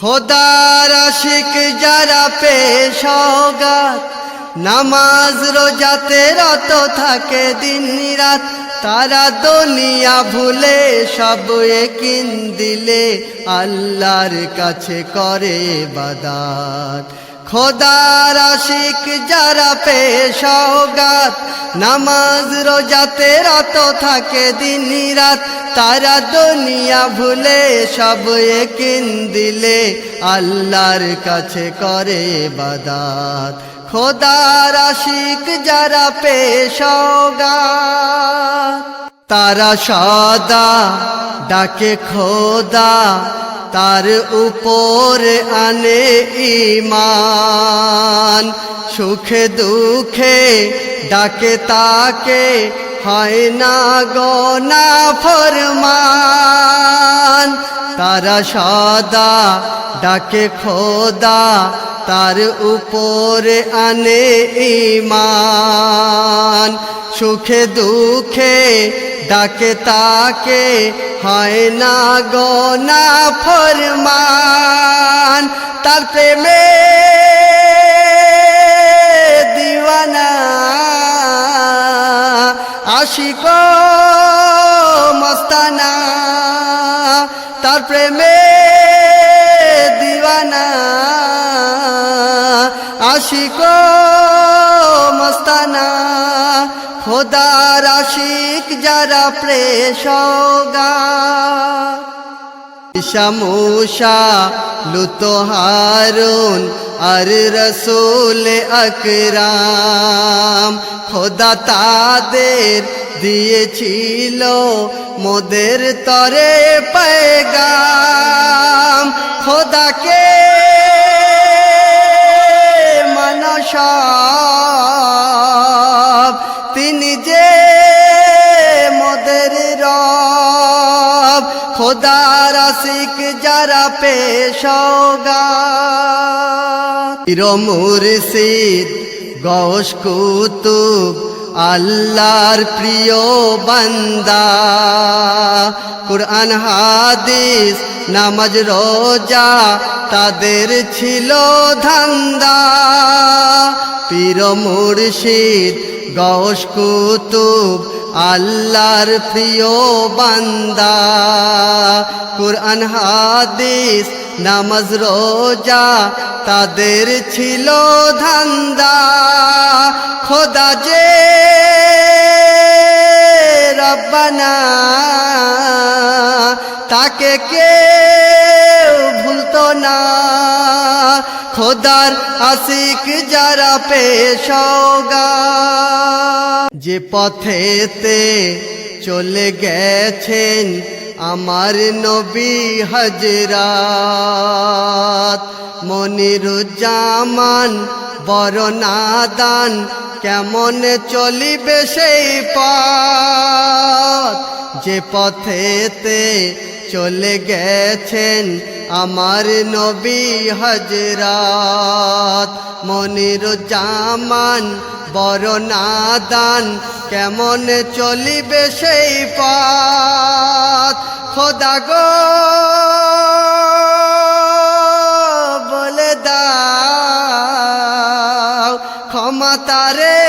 খোদার আশিক যারা পেশাওগাত, নামাজ রোজাতে রত থাকে দিন রাত, তারা দুনিয়া ভুলে সব একিন দিলে আল্লাহর কাছে করে ইবাদত। খোদার আশিক যারা পেশাওগাত, নামাজ রোজাতে রত থাকে দিন রাত, তারা দুনিয়া ভুলে সব একিন দিলে আল্লাহর কাছে করে ইবাদত। খোদার আশিক যারা পেশাওগাত, তারা সদা ডাকে খোদা, তার উপর আনে ঈমান। সুখে দুঃখে ডাকে তাকে, হয় না গোনা ফরমান। তারা সদা ডাকে খোদা, তার উপর আনে ঈমান। সুখে দুঃখে ডাকে তাকে, হয় না গোনা ফরমান। তার প্রেমে দিওয়ানা আশিক মস্তানা, তার প্রেমে দিওয়ানা আশিক মস্তানা। খোদার আশিক যারা পেশাওগাত, ঈসা মুসা লুত হারুন আর রসুল আকরাম, খোদা তাদের দিয়েছিল মোদের তরে পেগাম। খোদাকে মানস তিনি যে মোদের রব। খোদার আশিক যারা পেশাওগাত, পীর মুর্শিদ গৌস কুতুব আল্লাহর প্রিয় বান্দা। কুরআন হাদিস নামাজ রোজা তাদের ছিল ধান্দা। পীর মুর্শিদ গৌস কুতুব আল্লাহর প্রিয় বান্দা। কুরআন হাদিস নামাজ রোজা তাদের ছিল ধান্দা। খোদা যে রব্বানা, তাকে কেউ ভুলতো না। খোদার আশিক যারা পেশাওগাত, যে পথেতে চলে গেছেন আমার নবী হযরত মনিরুজ্জামান বড় নাদান, কেমন চলিবে সেই পথ। যে পথেতে চলে গেছেন আমার নবী হযরত মনিরুজ্জামান বড় নাদান, কেমন চলিবে সেই পথ। খোদা গো বলে দাও, ক্ষমা তারে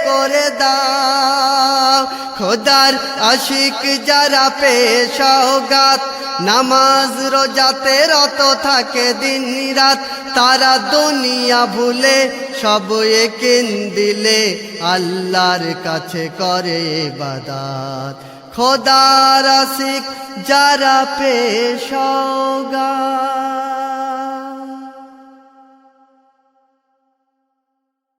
করে দাও। খোদার আশিক যারা পেশাওগাত, নামাজ রোজাতে রত থাকে দিন রাত, তারা দুনিয়া ভুলে সব একিন দিলে আল্লাহর কাছে করে ইবাদত। খোদার আশিক যারা পেশাওগাত।